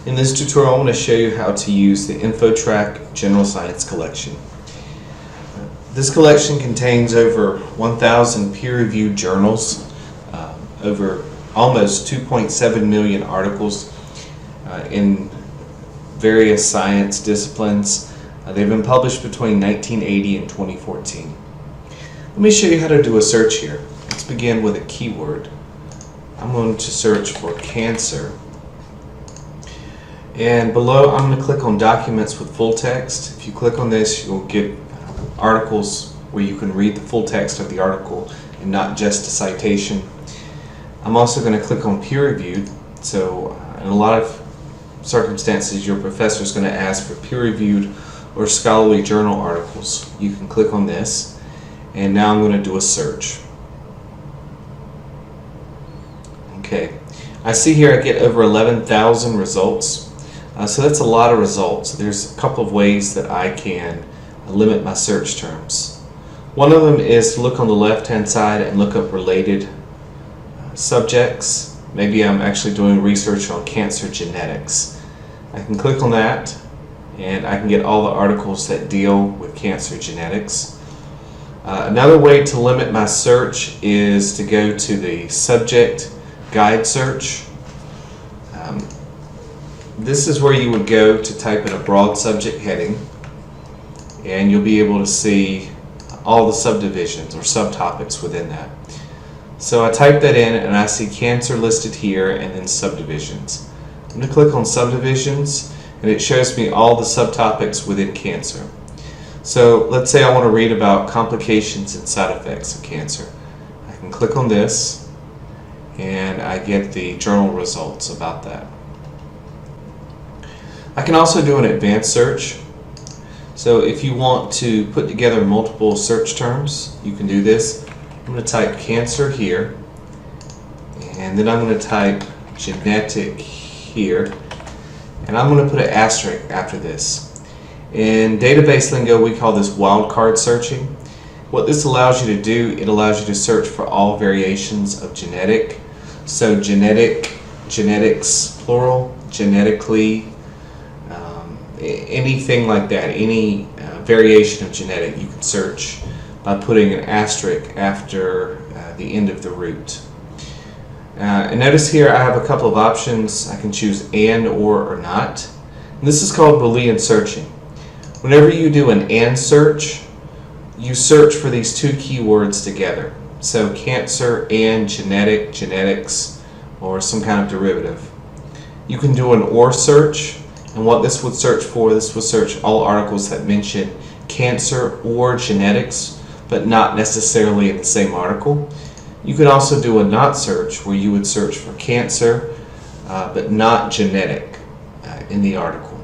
In this tutorial, I'm going to show you how to use the InfoTrack General Science Collection. This collection contains over 1,000 peer-reviewed journals, over almost 2.7 million articles in various science disciplines. They've been published between 1980 and 2014. Let me show you how to do a search here. Let's begin with a keyword. I'm going to search for cancer. And below, I'm going to click on Documents with Full Text. If you click on this, you'll get articles where you can read the full text of the article and not just a citation. I'm also going to click on Peer Reviewed. So in a lot of circumstances, your professor is going to ask for peer-reviewed or scholarly journal articles. You can click on this, and now I'm going to do a search. Okay, I see here I get over 11,000 results. So that's a lot of results. There's a couple of ways that I can limit my search terms. One of them is to look on the left-hand side and look up related subjects. Maybe I'm actually doing research on cancer genetics. I can click on that and I can get all the articles that deal with cancer genetics. Another way to limit my search is to go to the subject guide search. This is where you would go to type in a broad subject heading, and you'll be able to see all the subdivisions or subtopics within that. So I type that in and I see cancer listed here and then subdivisions. I'm going to click on subdivisions and it shows me all the subtopics within cancer. So let's say I want to read about complications and side effects of cancer. I can click on this and I get the journal results about that. I can also do an advanced search. So if you want to put together multiple search terms, you can do this. I'm going to type cancer here, and then I'm going to type genetic here, and I'm going to put an asterisk after this. In database lingo, we call this wildcard searching. What this allows you to do, it allows you to search for all variations of genetic. So genetic, genetics, plural, genetically, anything like that, any variation of genetic, you can search by putting an asterisk after the end of the root. And notice here I have a couple of options. I can choose and, or not. And this is called Boolean searching. Whenever you do an and search, you search for these two keywords together. So cancer and genetic, genetics, or some kind of derivative. You can do an or search. And what this would search for, this would search all articles that mention cancer or genetics, but not necessarily in the same article. You could also do a not search, where you would search for cancer, but not genetic in the article.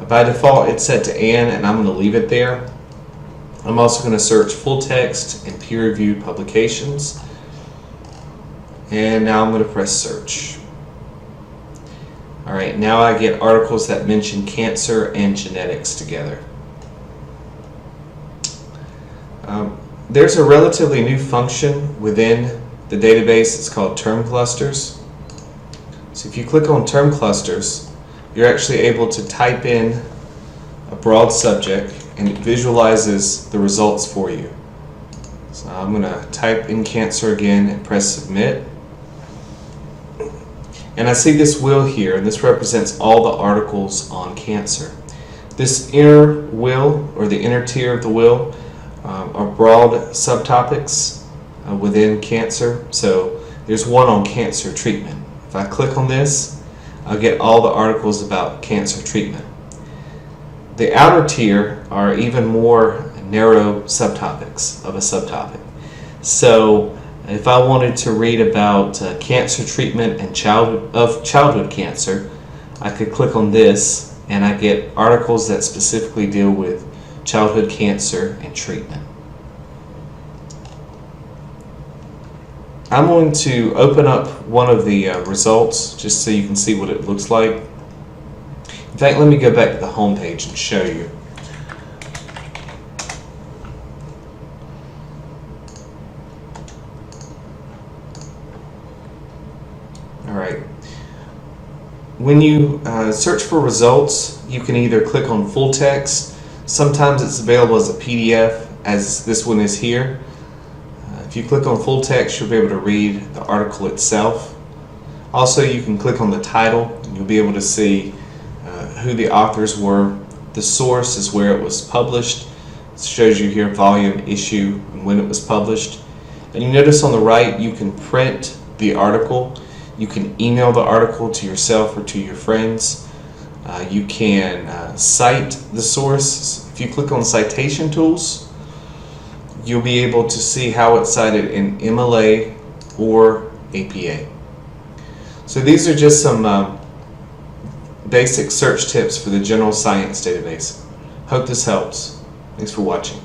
By default, it's set to and I'm going to leave it there. I'm also going to search full text and peer-reviewed publications. And now I'm going to press search. Alright, now I get articles that mention cancer and genetics together. There's a relatively new function within the database. It's called term clusters. So if you click on term clusters, you're actually able to type in a broad subject and it visualizes the results for you. So I'm going to type in cancer again and press submit. And I see this wheel here, and this represents all the articles on cancer. This inner wheel, or the inner tier of the wheel, are broad subtopics within cancer. So there's one on cancer treatment. If I click on this, I'll get all the articles about cancer treatment. The outer tier are even more narrow subtopics of a subtopic. So if I wanted to read about cancer treatment and childhood cancer, I could click on this and I get articles that specifically deal with childhood cancer and treatment. I'm going to open up one of the results just so you can see what it looks like. In fact, let me go back to the home page and show you. Alright, When you search for results, you can either click on full text. Sometimes it's available as a PDF, as this one is here. If you click on full text, you'll be able to read the article itself. Also, you can click on the title, and you'll be able to see who the authors were. The source is where it was published. It shows you here volume, issue, and when it was published. And you notice on the right, you can print the article. You can email the article to yourself or to your friends. You can cite the source. If you click on citation tools, you'll be able to see how it's cited in MLA or APA. So these are just some basic search tips for the General Science database. Hope this helps. Thanks for watching.